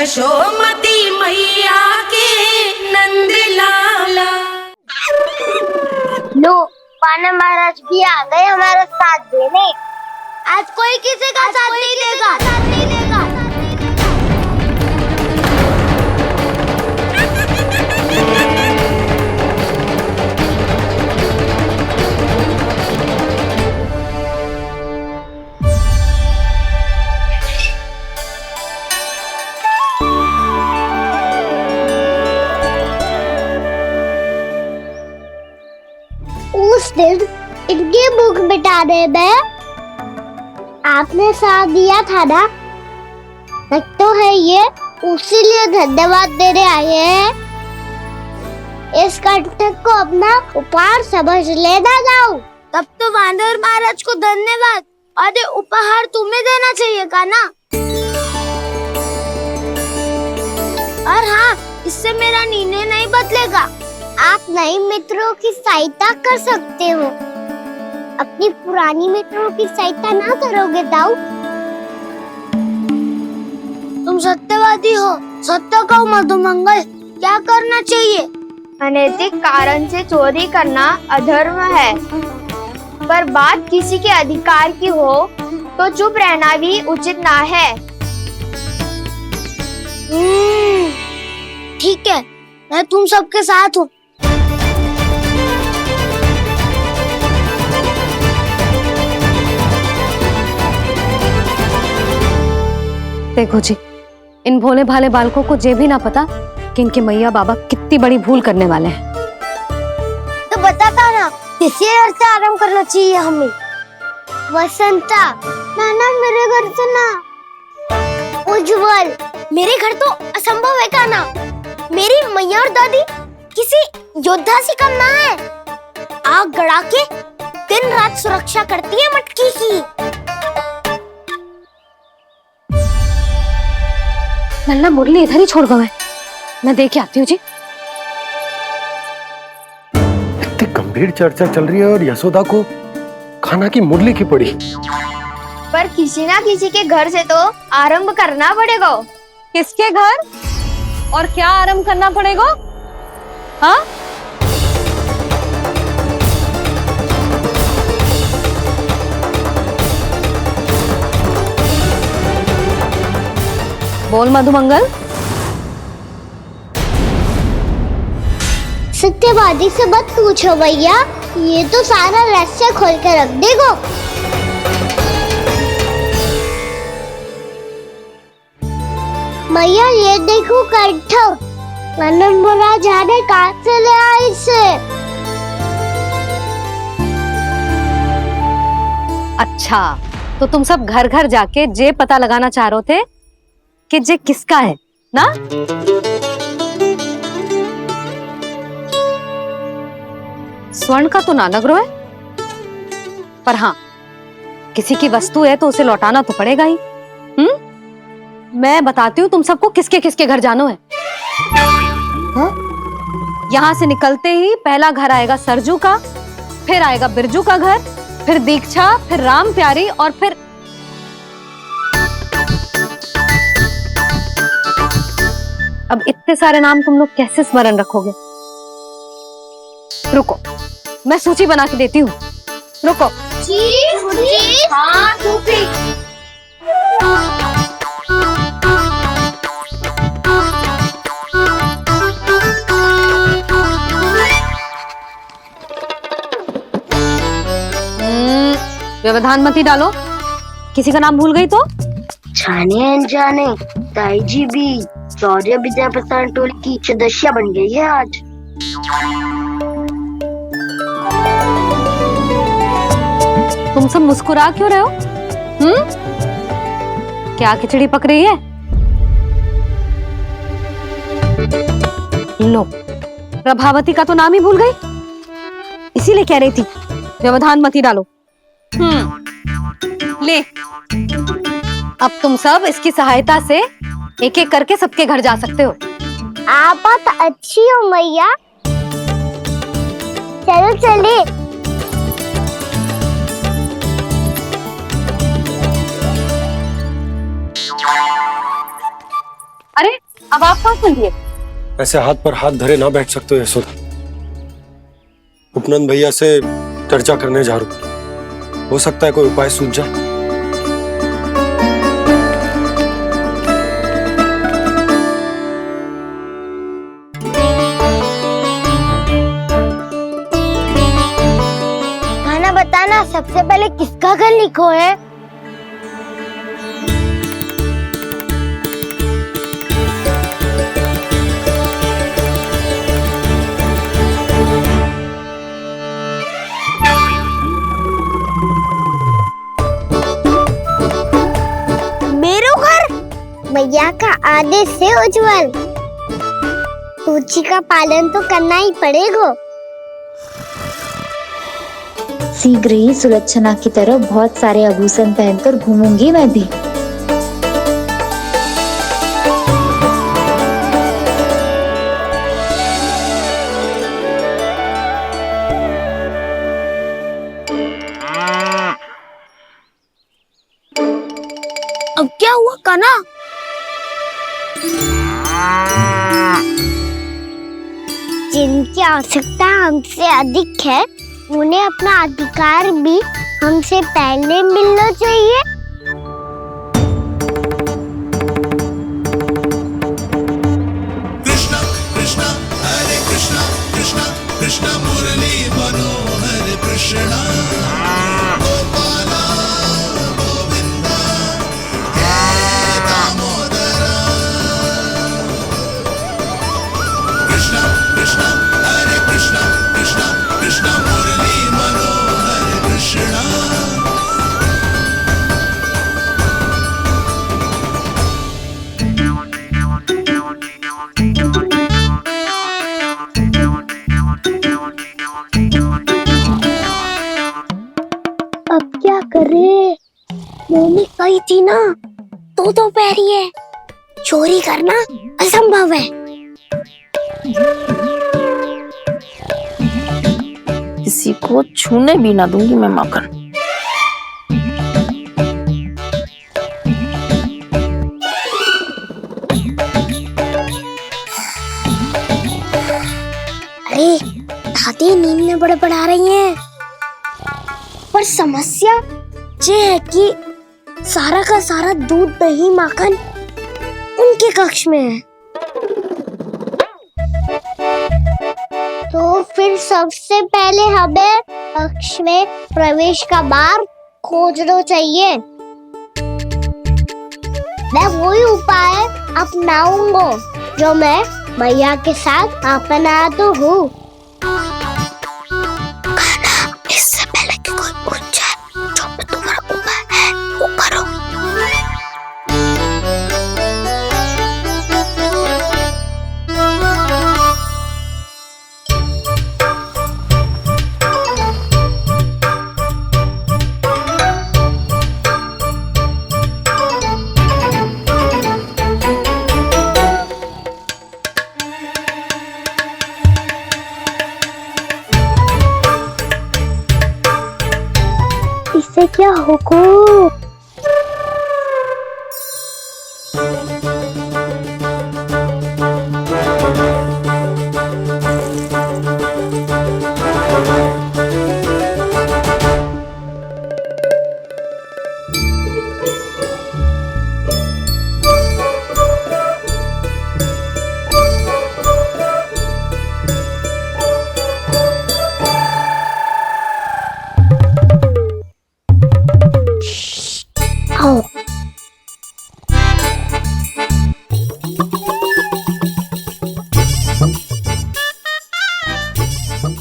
यशोमती मैया के नंद लाला। लो, पाना महाराज भी आ गए हमारा साथ देने। आज कोई किसी का साथ नहीं देगा। उस दिन इनकी भूख मिटाने में आपने साथ दिया था ना, लगता है ये उसी लिए धन्यवाद देने आए हैं। इस कंटक को अपना उपहार समझ लेना जाओ। तब तो वानर महाराज को धन्यवाद और उपहार तुम्हें देना चाहिए का ना। और हाँ, इससे मेरा निर्णय नहीं बदलेगा। आप नए मित्रों की सहायता कर सकते हो, अपनी पुरानी मित्रों की सहायता ना करोगे दाऊ। तुम सत्यवादी हो, सत्य कहो मधुमंगल, क्या करना चाहिए? अनैतिक कारण से चोरी करना अधर्म है, पर बात किसी के अधिकार की हो तो चुप रहना भी उचित ना है। ठीक है, मैं तुम सबके साथ हूँ। देखो जी, इन भोले भाले बालकों को ये भी ना पता कि इनके मैया बाबा कितनी बड़ी भूल करने वाले हैं। तो बताता ना, किसी घर से आराम करना चाहिए हमें। वसंता, नाना मेरे घर से ना। उज्जवल, मेरे घर तो असंभव है का ना। मेरी मैया और दादी किसी योद्धा से कम ना है। आग गड़ा के दिन रात सुरक्षा करती है मटकी की। नल्ला मुरली इधर ही छोड़ गए, मैं देख के आती हूँ जी। इतनी गंभीर चर्चा चल रही है और यशोदा को खाना की मुरली की पड़ी। पर किसी ना किसी के घर से तो आरंभ करना पड़ेगा। किसके घर और क्या आरंभ करना पड़ेगा? हाँ, बोल मधुमंगल। सत्यवादी से मत पूछो भैया, ये तो सारा रहस्य खोल के रख देगो। भैया ये देखो कंठ, नंदन बुरा जाने कहाँ से ले आए इसे। अच्छा, तो तुम सब घर घर जाके जे पता लगाना चाह रहे थे कि जे किसका है ना? स्वर्ण का तो ना लग रहा है, पर हाँ, किसी की वस्तु है तो उसे लौटाना तो पड़ेगा ही। मैं बताती हूँ तुम सबको किसके किसके घर जाना है। यहाँ से निकलते ही पहला घर आएगा सरजू का, फिर आएगा बिरजू का घर, फिर दीक्षा, फिर राम प्यारी और फिर अब इतने सारे नाम तुम लोग कैसे स्मरण रखोगे? रुको, मैं सूची बना के देती हूँ। रुको। हाँ, व्यवधान मत ही डालो, किसी का नाम भूल गई तो? जाने अनजाने ताई जी भी शौर्य विद्या प्रसारण टोली की सदस्य बन गई है आज। तुम सब मुस्कुरा क्यों रहे हो? क्या खिचड़ी पक रही है? लो, प्रभावती का तो नाम ही भूल गई, इसीलिए कह रही थी व्यवधान मत ही डालो। ले, अब तुम सब इसकी सहायता से एक एक करके सबके घर जा सकते हो। आप बात अच्छी हो मैया, चलो चले। अरे अब आप कहाँ सुनिए? ऐसे हाथ पर हाथ धरे ना बैठ सकते हो यशोदा। उपनंद भैया से चर्चा करने जा रहा हूं, हो सकता है कोई उपाय सूझ जाए। खाना बताना, सबसे पहले किसका घर लिखो है? भैया का आदेश से उज्जवल, सूची का पालन तो करना ही पड़ेगा। शीघ्र ही सुलक्षणा की तरह बहुत सारे आभूषण पहनकर घूमूंगी मैं भी। अब क्या हुआ कान्हा? जिनकी आवश्यकता हमसे अधिक है, उन्हें अपना अधिकार भी हमसे पहले मिलना चाहिए। कृष्णा कृष्णा हरे कृष्णा कृष्णा कृष्णा मुरली मनोहर कृष्णा गोपाला गोविंदा हे दामोदरा। कृष्णा कृष्णा हरे कृष्णा कृष्णा कृष्णा मुरली मनोहर कृष्णा। अब क्या करे? मम्मी कही थी ना, तो पैरी है, चोरी करना असंभव है। किसी को छूने भी ना दूंगी मैं माखन। अरे दादी नींद में बड़बड़ा रही हैं, पर समस्या ये है कि सारा का सारा दूध दही माखन उनके कक्ष में है। तो फिर सबसे पहले हमें कक्ष में प्रवेश का मार्ग खोजना चाहिए। मैं वही उपाय अपनाऊंगा जो मैं मैया के साथ अपना तो हूँ। इससे पहले कि कोई पूछ जाए, जो भी तुम्हारा उपाय है वो करो। इससे क्या होगा?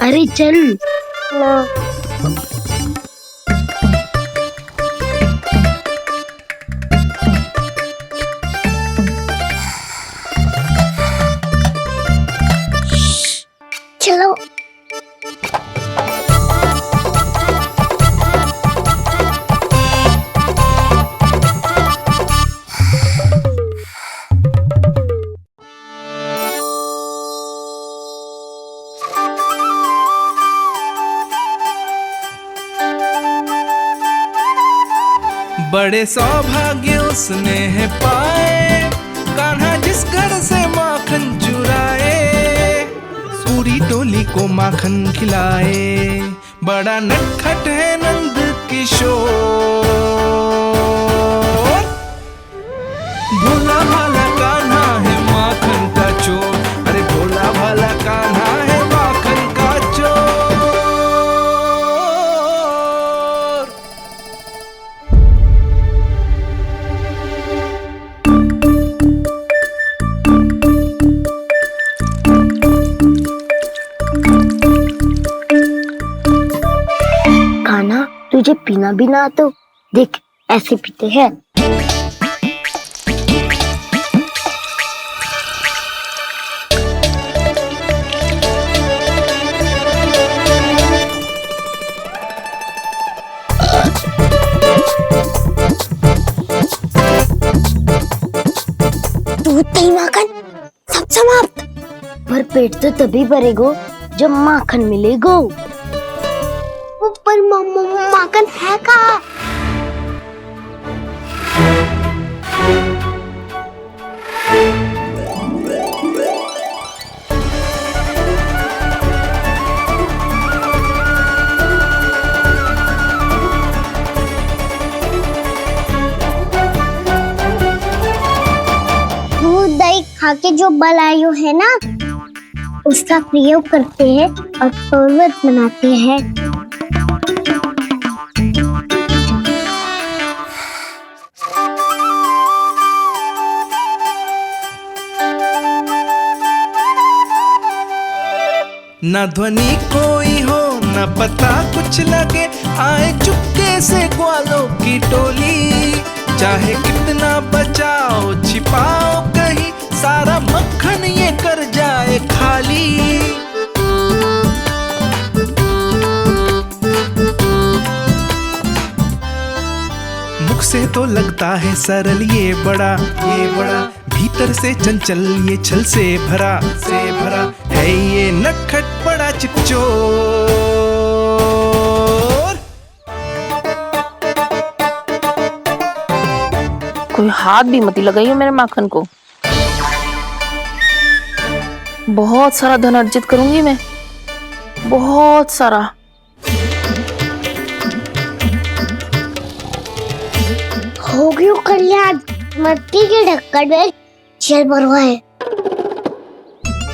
अरे चल ना। चलो बड़े सौभाग्य उसने है पाए, कान्हा जिसको पूरी टोली को माखन खिलाए। बड़ा नटखट है नंद किशोर, भोला भाला कान्हा है माखन का चोर। अरे भोला भाला कान्हा है माखन का चोर। कान्हा, तुझे पीना भी ना तो देख ऐसे पीते हैं। दूध दही माखन सब समाप्त। पर पेट तो तभी भरेगो जब माखन मिलेगो। पर माखन है कहाँ? दूध दही खा के जो बलायु है ना, उसका प्रयोग करते हैं और पर्वत बनाते हैं। न ध्वनि कोई हो न पता कुछ लगे, आए चुपके से ग्वालों की टोली। चाहे कितना बचाओ छिपाओ कहीं, सारा मक्खन ये कर जाए खाली। मुख से तो लगता है सरल ये बड़ा भीतर से चंचल ये छल से भरा है ये नटखट बड़ा चिकचोर। कोई हाथ भी मत लगाइयो मेरे माखन को। बहुत सारा धन अर्जित करूंगी मैं, बहुत सारा। हो गयो कल्याण, मट्टी के ढक्कन में जल भरवा है।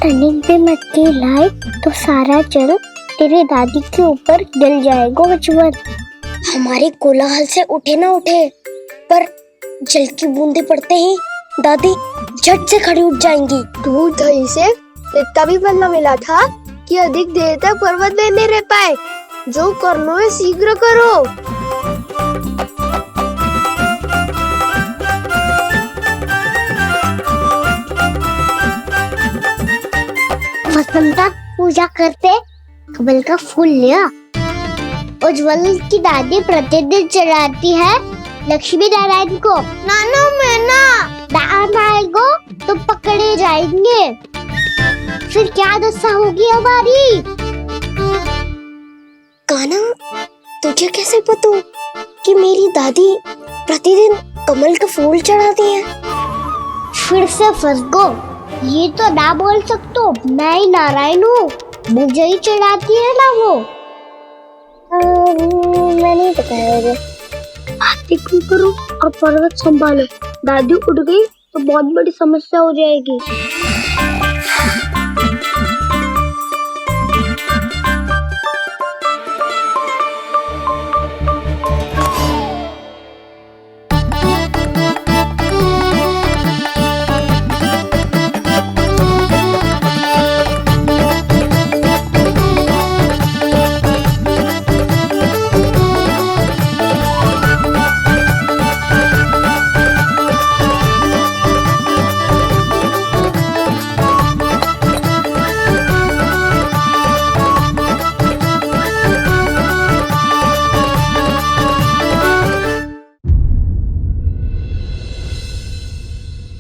टनिक पे मट्टी लाए तो सारा जल तेरी दादी के ऊपर गिर जाएगा बचवन। हमारे कोलाहल से उठे ना उठे, पर जल की बूंदे पड़ते ही दादी झट से खड़ी उठ जाएंगी। दूध दही से इतना भी बनना मिला था कि अधिक देर तक पर्वत में नहीं रह पाए। जो करना है शीघ्र करो। वसंता पूजा करते कमल का फूल लिया। उज्जवल की दादी प्रतिदिन चढ़ाती है लक्ष्मी नारायण को। नानो मैं ना दान आएगो तो पकड़े जाएंगे। फिर क्या दशा होगी हमारी? कान्हा, तुझे कैसे पता कि मेरी दादी प्रतिदिन कमल का फूल चढ़ाती है? फिर से फंस गो। ये तो ना बोल सकतो, मैं ही नारायण हूँ, मुझे ही चढ़ाती है ना वो। मैं नहीं बताया मुझे। बातें क्यों करो और पर्वत संभालो। दादी उठ गई तो बहुत बड़ी समस्या हो जाएगी।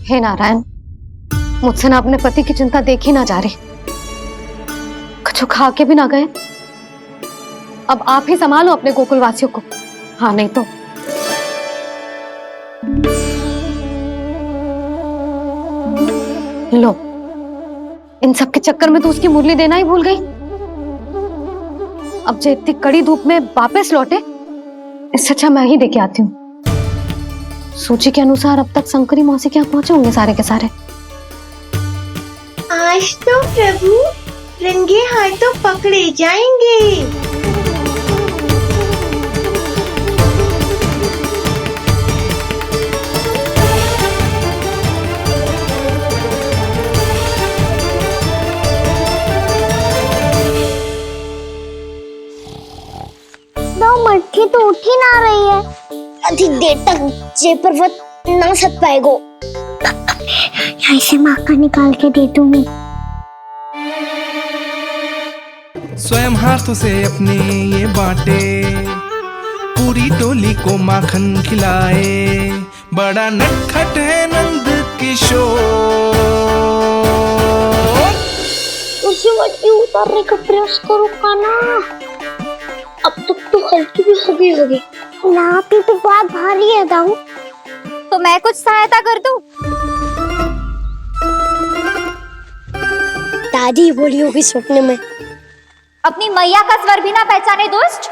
हे नारायण, मुझसे ना अपने पति की चिंता देखी ना जा रही। कुछ खा के भी ना गए। अब आप ही संभालो अपने गोकुलवासियों को। हाँ, नहीं तो लो इन सब के चक्कर में तो उसकी मुरली देना ही भूल गई। अब जो इतनी कड़ी धूप में वापस लौटे, इससे अच्छा मैं ही देके आती हूँ। सूची के अनुसार अब तक शंकरी मौसी के यहाँ पहुंचे होंगे सारे के सारे। आज तो प्रभु रंगे हाथों पकड़े जाएंगे। दो मटकी तो उठ ही ना रही है। अधिक देर तक जे पर्वत ना सक पाएगो। यहाँ से माखन निकाल के दे दूंगी। स्वयं हाथों से अपने ये बांटे, पूरी टोली को माखन खिलाए। बड़ा नटखट है नंद किशोर। उसी मटकी उतारने का प्रयास करो काना। अब तक तो हल्की भी होगी। लाठी तो बहुत भारी है दाऊ। तो मैं कुछ सहायता कर दूं? दादी बोली होगी सपने में। अपनी मैया का स्वर भी ना पहचाने दुष्ट।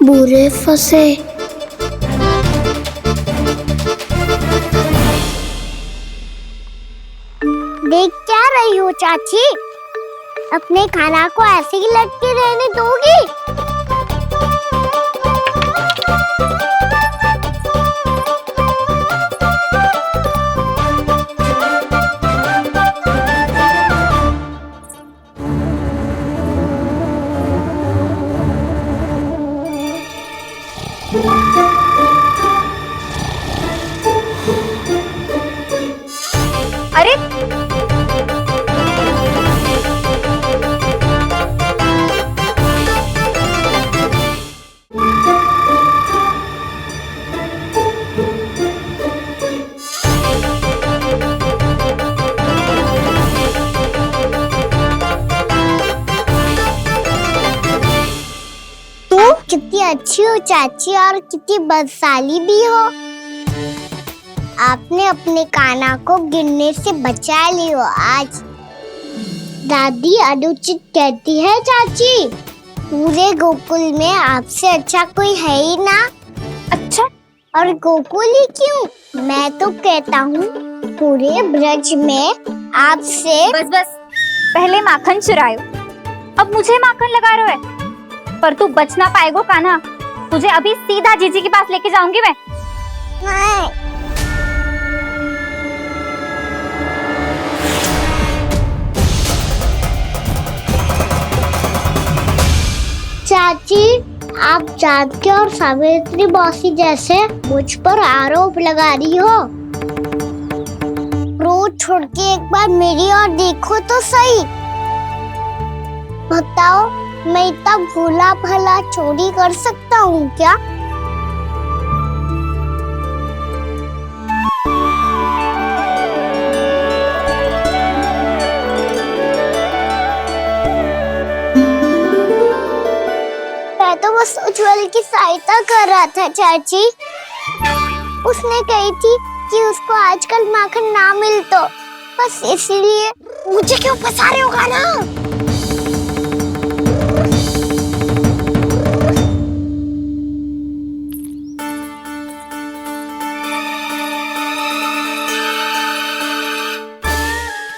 बुरे फंसे। देख क्या रही हो चाची? अपने खाना को ऐसे ही लटके रहने दोगी? अरे तुम कितनी अच्छी हो चाची और कितनी बदसाली भी हो। आपने अपने काना को गिरने से बचा ली हो आज। दादी अनुचित कहती है चाची, पूरे गोकुल में आपसे अच्छा कोई है ही ना। अच्छा, और गोकुल ही क्यों, मैं तो कहता हूँ पूरे ब्रज में आपसे। बस पहले माखन चुरायो, अब मुझे माखन लगा रहे हो। पर तू बच ना पाएगो कान्हा। तुझे अभी सीधा जीजी के पास लेके जाऊंगी मैं। नहीं। चाची, आप जानकी और सावित्री मौसी जैसे मुझ पर आरोप लगा रही हो। रोज छोड़ के एक बार मेरी ओर देखो तो सही। बताओ, मैं इतना भोला भला चोरी कर सकता हूँ क्या? मैं तो बस उज्जवल की सहायता कर रहा था चाची। उसने कही थी कि उसको आजकल माखन ना मिल तो बस इसलिए। मुझे क्यों फंसा रहे होगा ना?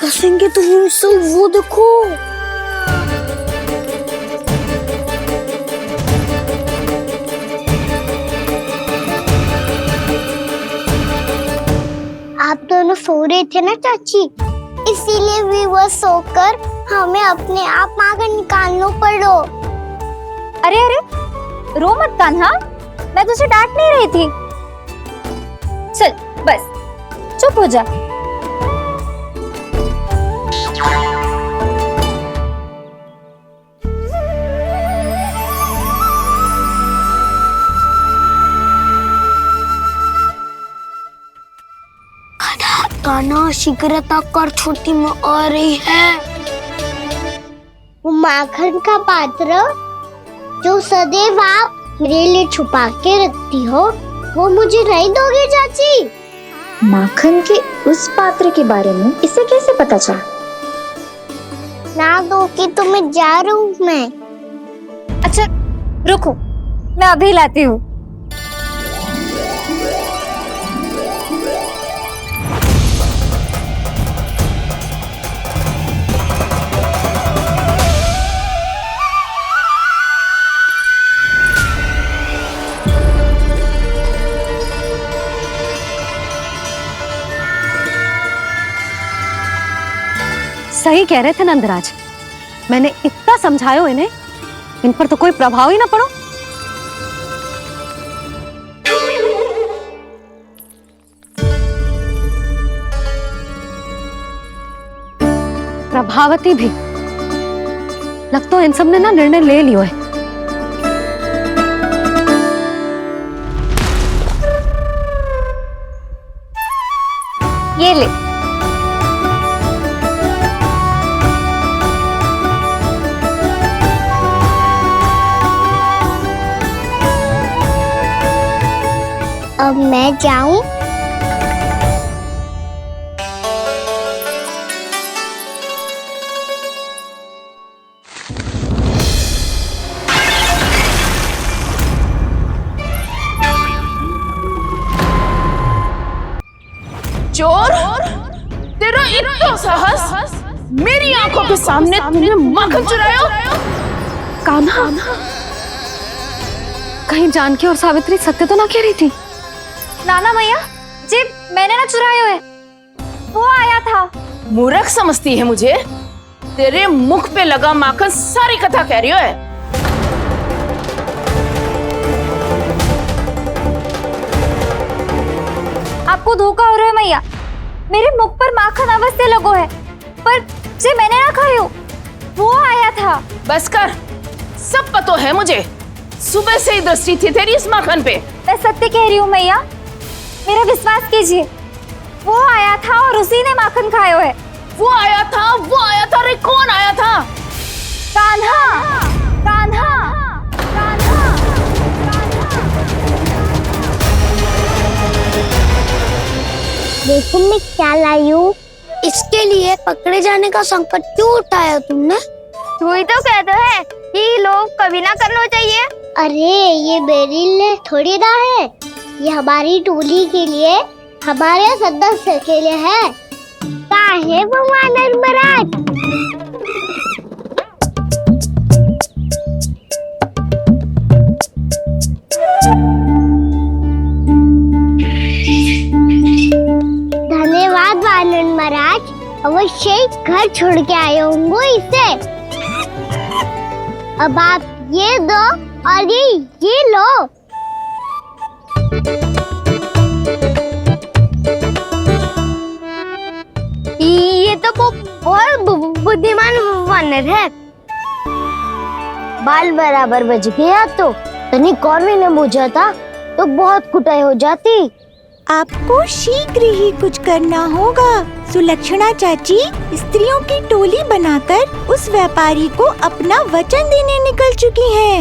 कसेंगे तो मुझसे, वो देखो। आप दोनों सो रहे थे ना चाची, इसीलिए विवश सोकर हमें अपने आप माखन निकालना पड़ो। अरे रो मत कान्हा, मैं तुझे डांट नहीं रही थी। चल बस चुप हो जा। कान्हा शीघ्रता कर छोटी में आ रही है। वो माखन का पात्र जो सदैव आप मेरे लिए छुपा के रखती हो, वो मुझे नहीं दोगे चाची? माखन के उस पात्र के बारे में इसे कैसे पता चला? ना दोगी तो मैं जा रहा हूँ मैं। अच्छा रुको, मैं अभी लाती हूँ। सही कह रहे थे नंदराज, मैंने इतना समझायो इन्हें, इन पर तो कोई प्रभाव ही ना पड़ो। प्रभावती भी लग तो इन सब ने ना निर्णय ले लियो है। ये ले। अब मैं जाऊं? चोर, तेरा इतना साहस! मेरी आंखों के सामने तुमने माखन चुराया? कान्हा, कहीं जानकी और सावित्री सत्य तो ना कह रही थी? नाना मैया जी, मैंने ना चुरायो है, वो आया था। मूर्ख समझती है मुझे? तेरे मुख पे लगा माखन सारी कथा कह रही है। आपको धोखा हो रहा है मैया, मेरे मुख पर माखन अवश्य लगो है, पर जे मैंने ना खायो, वो आया था। बस कर, सब पता है मुझे। सुबह से ही दृष्टि थी तेरी इस माखन पे। मैं सत्य कह रही हूँ मैया, मेरा विश्वास कीजिए। वो आया था और उसी ने माखन खायो है। वो आया था। अरे कौन आया था? कान्हा, कान्हा, कान्हा। देखो मैं क्या लाई हूँ। इसके लिए पकड़े जाने का संकट क्यों उठाया तुमने? तू ही तो कहता है कि लोग कभी ना करना चाहिए। अरे ये मेरे लिए थोड़ी ना है, ये हमारी टोली के लिए, हमारे सदस्य के लिए है। काहे भगवान महाराज? धन्यवाद वानर महाराज, अवश्य घर छोड़ के आए होंगे इसे। अब आप ये दो और ये लो। ये तो बहुत बुद्धिमान वानर है। बाल बराबर बज गया तो तनिक और भी न बुझा था तो बहुत कुटाई हो जाती। आपको शीघ्र ही कुछ करना होगा। सुलक्षणा चाची स्त्रियों की टोली बनाकर उस व्यापारी को अपना वचन देने निकल चुकी हैं।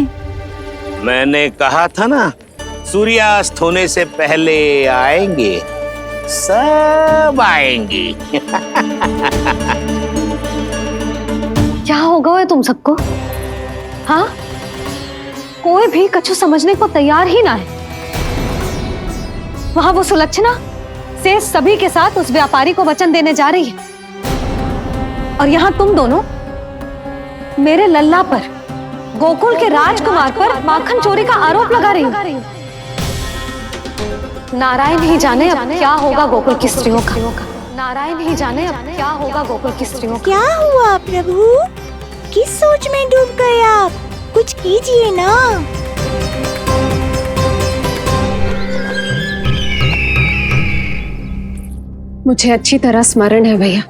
मैंने कहा था ना, सूर्यास्त होने से पहले आएंगे, सब आएंगी। क्या होगा है तुम सबको? हाँ, कोई भी कछु समझने को तैयार ही ना है। वहां वो सुलक्षणा से सभी के साथ उस व्यापारी को वचन देने जा रही है, और यहाँ तुम दोनों मेरे लल्ला पर, गोकुल के राजकुमार पर माखन चोरी का आरोप लगा रही हो। नारायण ही जाने अब क्या होगा गोकुल की स्त्रियों का। नारायण ही जाने अब क्या होगा गोकुल की स्त्रियों का। क्या हुआ प्रभु? किस सोच में डूब गए आप? कुछ कीजिए ना। मुझे अच्छी तरह स्मरण है भैया,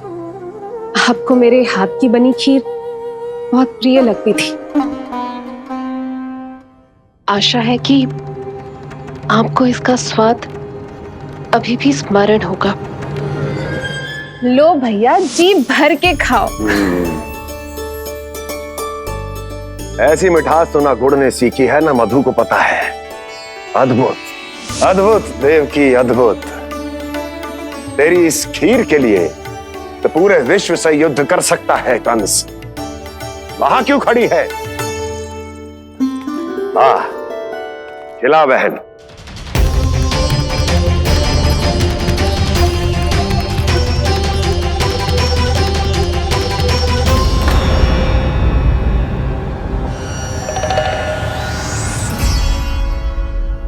आपको मेरे हाथ की बनी खीर बहुत प्रिय लगती थी। आशा है कि आपको इसका स्वाद अभी भी स्मरण होगा। लो भैया, जी भर के खाओ। ऐसी मिठास तो ना गुड़ ने सीखी है ना मधु को पता है। अद्भुत, अद्भुत देवकी, अद्भुत। तेरी इस खीर के लिए तो पूरे विश्व से युद्ध कर सकता है कंस। वहां क्यों खड़ी है? वाह, खिला बहन।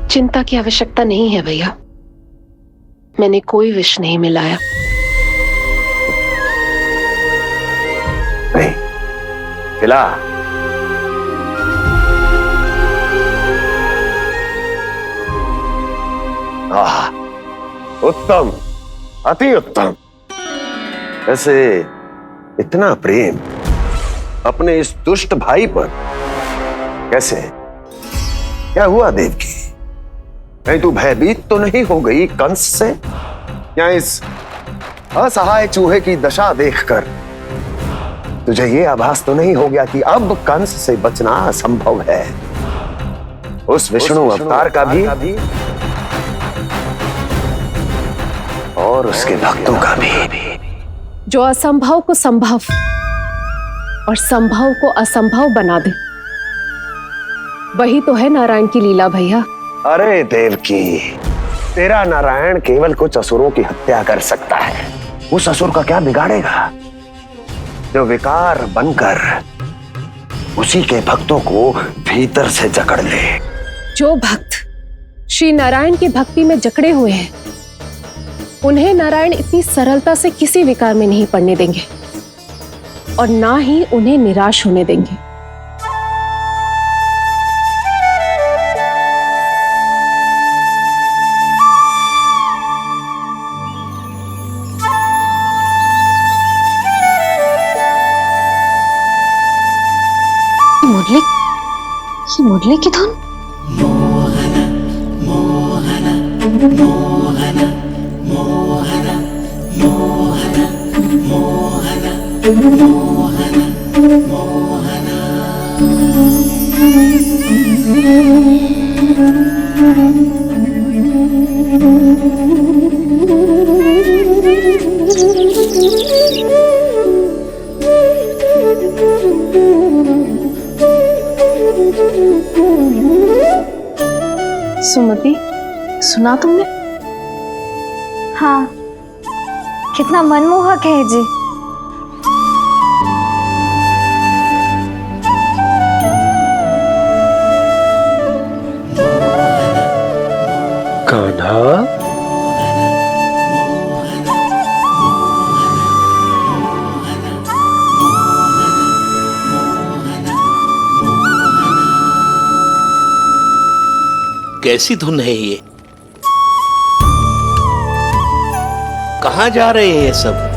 चिंता की आवश्यकता नहीं है भैया, मैंने कोई विष नहीं मिलाया। नहीं, खिला। आह, उत्तम, अति उत्तम। वैसे इतना प्रेम अपने इस दुष्ट भाई पर कैसे? क्या हुआ देवकी? कहीं तू भयभीत तो नहीं हो गई कंस से? या इस असहाय चूहे की दशा देखकर तुझे ये आभास तो नहीं हो गया कि अब कंस से बचना असंभव है? उस विष्णु अवतार का भी और उसके भक्तों का भी। जो असंभव को संभव और संभव को असंभव बना दे, वही तो है नारायण की लीला भैया। अरे देवकी, तेरा नारायण केवल कुछ असुरों की हत्या कर सकता है। उस असुर का क्या बिगाड़ेगा जो विकार बनकर उसी के भक्तों को भीतर से जकड़ ले। जो भक्त श्री नारायण की भक्ति में जकड़े हुए हैं, उन्हें नारायण इतनी सरलता से किसी विकार में नहीं पड़ने देंगे और ना ही उन्हें निराश होने देंगे। मुरली की धुन। सुमति, सुना तुमने? हाँ, कितना मनमोहक है जी। कान्हा, कैसी धुन है ये? कहाँ जा रहे हैं ये सब?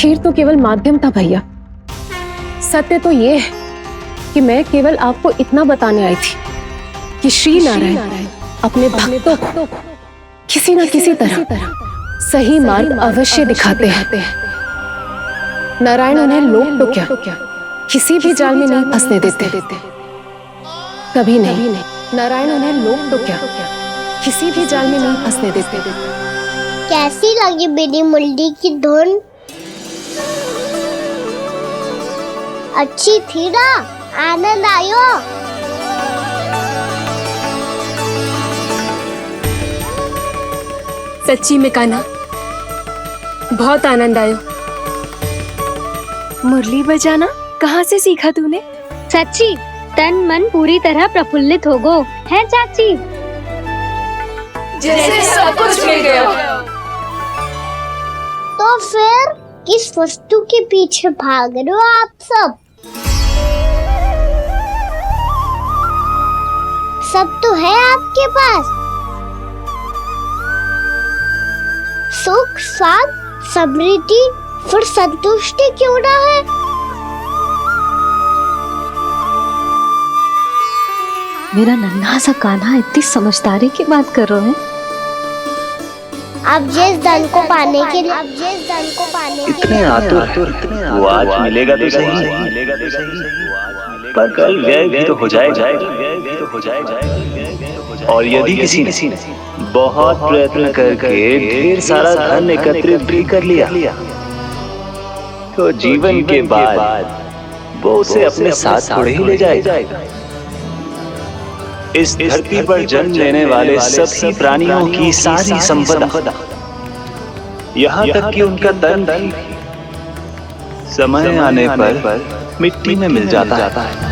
खीर तो केवल माध्यम था भैया। सत्य तो ये है कि मैं केवल आपको इतना बताने आई थी कि श्री नारायण अपने भक्तों को किसी न किसी तरह सही मार्ग अवश्य दिखाते हैं। नारायण उन्हें लोग तो क्या किसी भी जाल में नहीं फंसने देते, कभी नहीं। नारायण उन्हें लोग तो क्या किसी भी जाल में नहीं फंसने देते। कैसी लगी मेरी मुरली की धुन? अच्छी थी ना? आनंद आयो? सच्ची में कान्हा, बहुत आनंद आयो। मुरली बजाना कहाँ से सीखा तूने? सच्ची तन मन पूरी तरह प्रफुल्लित हो गो है चाची। जैसे सब कुछ मिल गया। तो फिर किस वस्तु के पीछे भाग रहे हो आप सब? सब तो है आपके पास। सुख, स्वाद, समृद्धि, फिर संतुष्टि क्यों ना है? मेरा नन्हा सा कान्हा इतनी समझदारी की बात कर रहे हैं। अब जिस धन को पाने के लिए इतने आतुर वो आज मिलेगा तो सही, पर कल व्यय भी तो हो जाएगा। और यदि किसी ने बहुत प्रयत्न करके ढेर सारा धन एकत्रित भी कर लिया, तो जीवन के बाद वो उसे अपने साथ थोड़े ही ले जाएगा। इस धरती पर जन्म लेने वाले सभी प्राणियों की सारी संपदा, यहाँ तक कि उनका तन भी समय आने पर मिट्टी में मिल जाता है।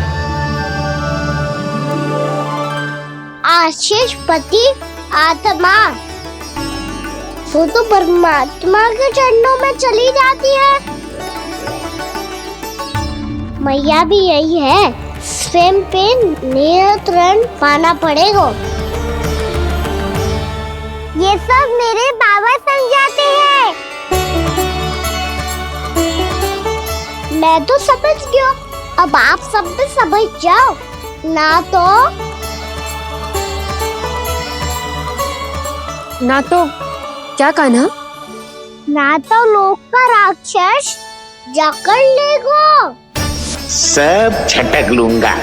आशीष पति आत्मा वो तो परमात्मा के चरणों में चली जाती है। मैया भी यही है, स्वयं पे नियंत्रण पाना पड़ेगा। ये सब मेरे बाबा समझाते हैं। मैं तो समझ गया, अब आप सब भी समझ जाओ ना तो क्या कान्हा? ना तो लोक का राक्षस जकड़ लेगो। सब छटक लूंगा।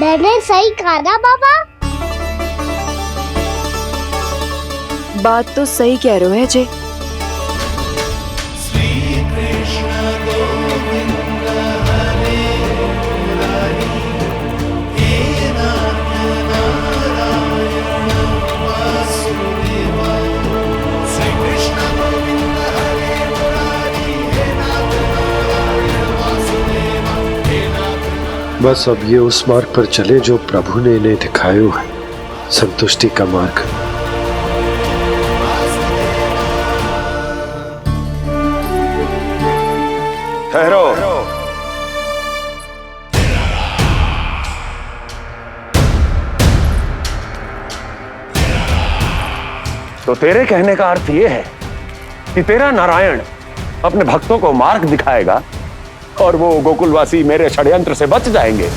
मैंने सही कहा ना बाबा? बात तो सही कह रहे हो अजय। बस अब ये उस मार्ग पर चले जो प्रभु ने इन्हें दिखाया है, संतुष्टि का मार्ग। ठहरो। तो तेरे कहने का अर्थ यह है कि तेरा नारायण अपने भक्तों को मार्ग दिखाएगा और वो गोकुलवासी मेरे षड्यंत्र से बच जाएंगे।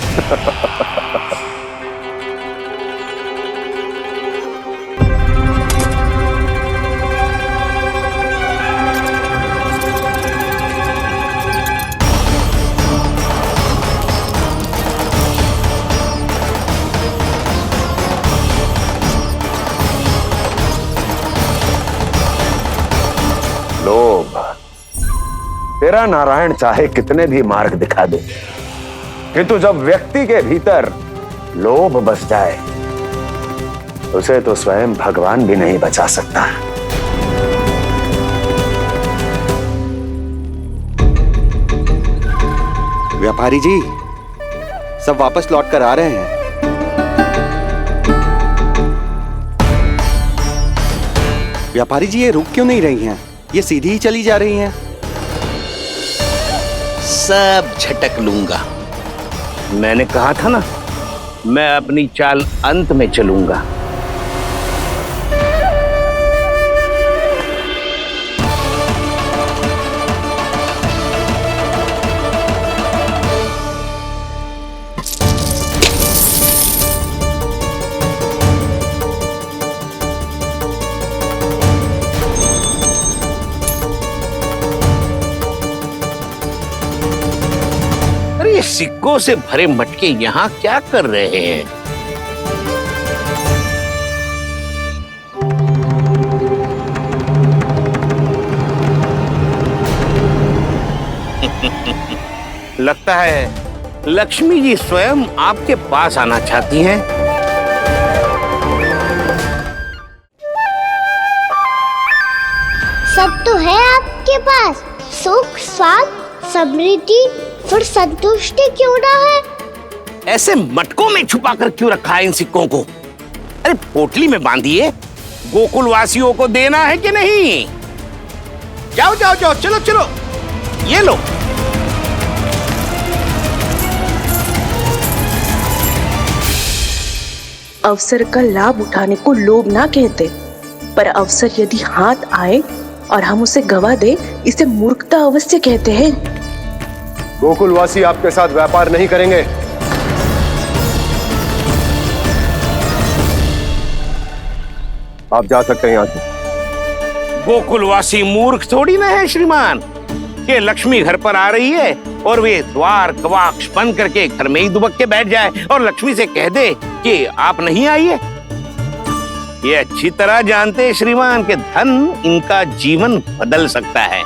लोभ। तेरा नारायण चाहे कितने भी मार्ग दिखा दे, किंतु जब व्यक्ति के भीतर लोभ बस जाए, उसे तो स्वयं भगवान भी नहीं बचा सकता। व्यापारी जी, सब वापस लौट कर आ रहे हैं। व्यापारी जी, ये रुक क्यों नहीं रही हैं? ये सीधी ही चली जा रही हैं। सब झटक लूंगा। मैंने कहा था ना, मैं अपनी चाल अंत में चलूंगा। सिक्कों से भरे मटके यहाँ क्या कर रहे हैं? लगता है लक्ष्मी जी स्वयं आपके पास आना चाहती हैं। सब तो है आपके पास, सुख, स्वाद, समृद्धि, फिर संतुष्टि क्यों ना है? ऐसे मटकों में छुपा कर क्यों रखा है इन सिक्कों को? अरे पोटली में बांधिए, गोकुल वासियों को देना है कि नहीं? जाओ जाओ जाओ, चलो चलो, ये लो। अवसर का लाभ उठाने को लोभ ना कहते, पर अवसर यदि हाथ आए और हम उसे गवा दे, इसे मूर्खता अवश्य कहते हैं। गोकुलवासी आपके साथ व्यापार नहीं करेंगे। आप जा सकते हैं यहाँ से। गोकुलवासी मूर्ख थोड़ी ना है श्रीमान। ये लक्ष्मी घर पर आ रही है और वे द्वार कवाक्ष बंद करके घर में ही दुबक के बैठ जाए और लक्ष्मी से कह दे कि आप नहीं आइए। ये अच्छी तरह जानते हैं श्रीमान कि धन इनका जीवन बदल सकता है।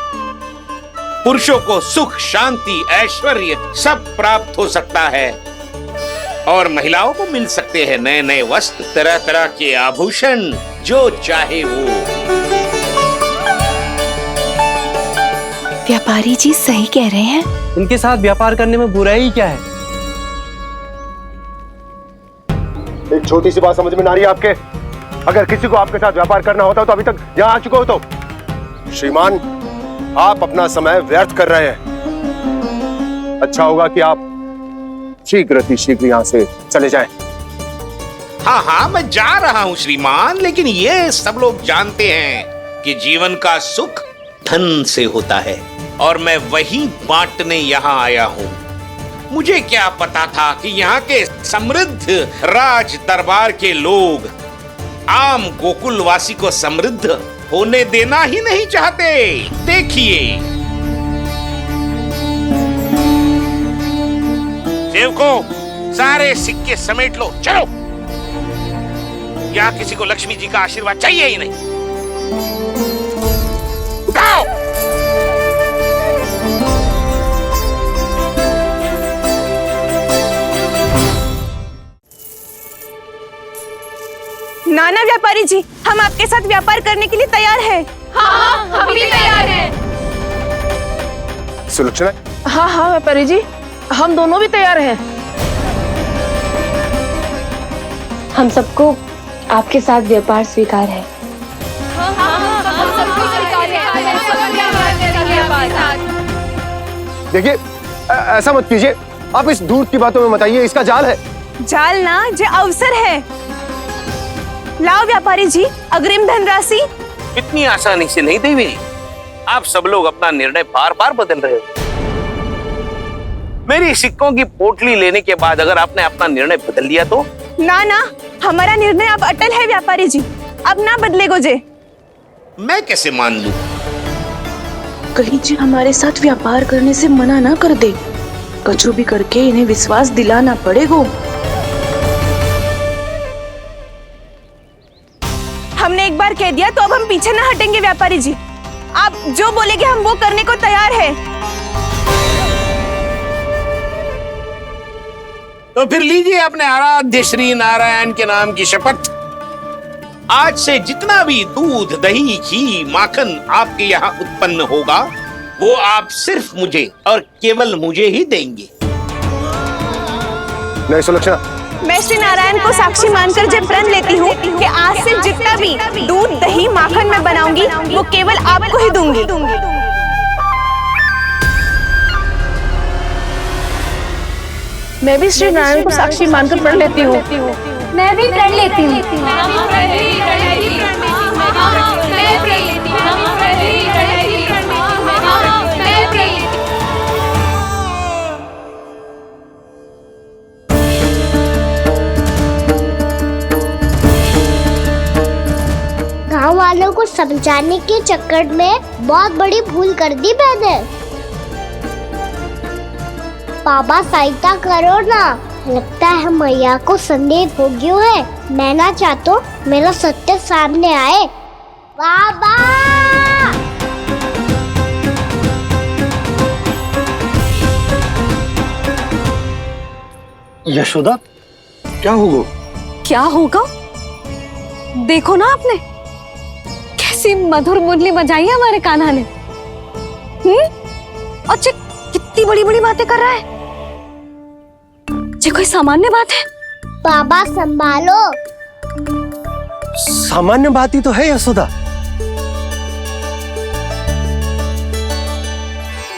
पुरुषों को सुख, शांति, ऐश्वर्य सब प्राप्त हो सकता है और महिलाओं को मिल सकते हैं नए नए वस्त्र, तरह तरह के आभूषण, जो चाहे वो। व्यापारी जी सही कह रहे हैं। इनके साथ व्यापार करने में बुराई क्या है? एक छोटी सी बात समझ में ना रही है आपके? अगर किसी को आपके साथ व्यापार करना होता तो अभी तक यहाँ आ चुके हो। तो श्रीमान, आप अपना समय व्यर्थ कर रहे हैं। अच्छा होगा कि आप शीघ्र यहाँ से चले जाएं। हाँ हाँ, मैं जा रहा हूँ श्रीमान, लेकिन ये सब लोग जानते हैं कि जीवन का सुख धन से होता है और मैं वही बांटने यहाँ आया हूँ। मुझे क्या पता था कि यहाँ के समृद्ध राज दरबार के लोग आम गोकुलवासी को समृद्ध होने देना ही नहीं चाहते। देखिए, सेवकों, सारे सिक्के समेट लो, चलो। यहाँ किसी को लक्ष्मी जी का आशीर्वाद चाहिए ही नहीं। उठाओ। नाना व्यापारी जी, हम आपके साथ व्यापार करने के लिए तैयार हैं। हाँ, हम भी तैयार हैं। सुलक्षणा? हाँ हाँ व्यापारी जी, हम दोनों भी तैयार हैं। हम सबको आपके साथ व्यापार स्वीकार है। देखिए, ऐसा मत कीजिए। आप इस दूध की बातों में मत आइए, इसका जाल है। जाल ना, जो अवसर है। लाओ व्यापारी जी, अग्रिम धनराशि। इतनी आसानी से नहीं देवी। आप सब लोग अपना निर्णय बार बार बदल रहे हो। मेरी सिक्कों की पोटली लेने के बाद अगर आपने अपना निर्णय बदल दिया तो? ना ना, हमारा निर्णय अब अटल है व्यापारी जी, अब ना बदलेगो जे। मैं कैसे मान लूं? कहीं जी हमारे साथ व्यापार करने से मना ना कर दे। कचरू भी करके इन्हें विश्वास दिलाना पड़ेगा। हमने एक बार कह दिया तो अब हम पीछे ना हटेंगे व्यापारी जी। आप जो बोलेंगे हम वो करने को तैयार है। तो फिर लीजिए अपने आराध्य श्री नारायण के नाम की शपथ। आज से जितना भी दूध, दही, घी, माखन आपके यहाँ उत्पन्न होगा वो आप सिर्फ मुझे और केवल मुझे ही देंगे। नहीं सुलक्षणा, मैं श्री नारायण को साक्षी मानकर जब प्रण लेती हूँ कि आज से जितना भी दूध, दही, माखन मैं बनाऊंगी वो केवल आपको ही दूंगी। मैं भी श्री नारायण को साक्षी मानकर प्रण लेती हूँ। मैं भी प्रण लेती हूँ। गाँव वालों को समझाने के चक्कर में बहुत बड़ी भूल कर दी मैंने। बाबा सहायता करो ना। लगता है मैया को संदेह हो गया है। मैं ना चाहता मेरा सत्य सामने आए। बाबा यशोदा, क्या होगा? क्या होगा? देखो ना आपने कैसी मधुर मुरली बजाई है हमारे कान्हा ने। और कितनी बड़ी बड़ी बातें कर रहा है। ये कोई सामान्य बात है? बाबा संभालो। सामान्य बात ही तो है यशोदा।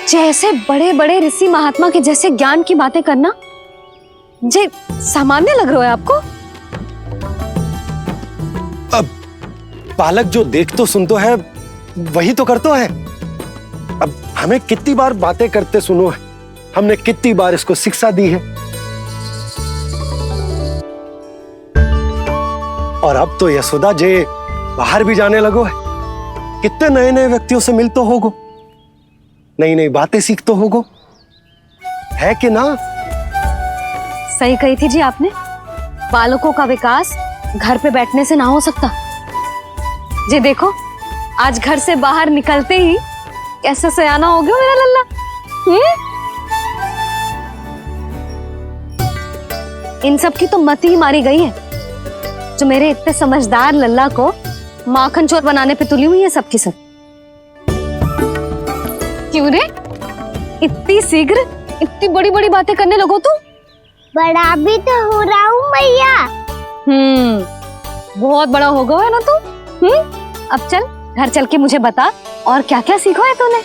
जैसे बड़े बड़े ऋषि महात्मा के जैसे ज्ञान की बातें करना जे सामान्य लग रहा है आपको? अब बालक जो देख तो सुन तो है वही तो कर तो है। अब हमें कितनी बार बातें करते सुनो है, हमने कितनी बार इसको शिक्षा दी है। और अब तो यशोदा जे बाहर भी जाने लगो है, कितने नए नए व्यक्तियों से मिल तो होगो, नई नई बातें सीख तो होगो, है कि ना? सही कही थी जी आपने। बालकों का विकास घर पे बैठने से ना हो सकता। जी देखो, आज घर से बाहर निकलते ही कैसा सयाना हो गया मेरा लल्ला। इन सब की तो मत ही मारी गई है, जो मेरे इतने समझदार लल्ला को माखन चोर बनाने पे तुली हुई है सबकी सब। क्यों रे, इतनी शीघ्र इतनी बड़ी बड़ी बातें करने लगो तू? बड़ा भी तो हो रहा हूँ मैया। बहुत बड़ा हो गया है ना तू। अब चल घर चल के मुझे बता और क्या क्या सीखा है तूने।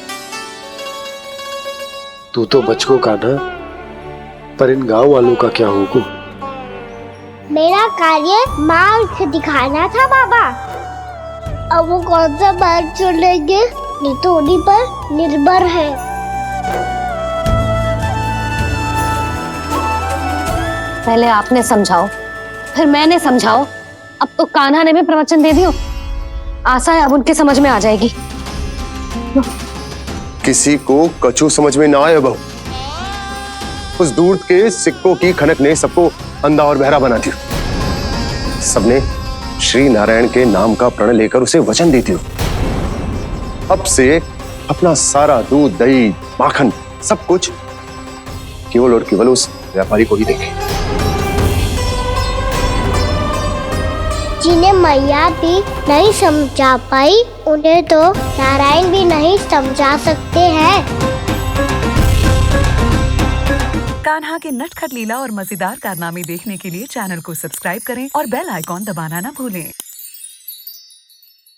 तू तो बचको कान्हा, पर इन गांव वालों का क्या होगा? मेरा कार्य मार्ग दिखाना था बाबा। अब वो कौन सा मार्ग चुनेंगे ये तो उन्हीं पर निर्भर है। पहले आपने समझाओ, फिर मैंने समझाओ। अब तो कान्हा ने भी प्रवचन दे दियो। आशा है अब उनके समझ में आ जाएगी। किसी को कछु समझ में ना आए बहू। उस दूर के सिक्कों की खनक ने सबको अंधा और बहरा बना दिया। सबने श्री नारायण के नाम का प्रण लेकर उसे वचन देती हो। अब से अपना सारा दूध, दही, माखन सब कुछ केवल और केवल उस व्यापारी को ही देंगे। जिन्हें मैया भी नहीं समझा पाई, उन्हें तो नारायण भी नहीं समझा सकते हैं। कान्हा के नटखट लीला और मजेदार कारनामे देखने के लिए चैनल को सब्सक्राइब करें और बेल आइकॉन दबाना ना भूलें।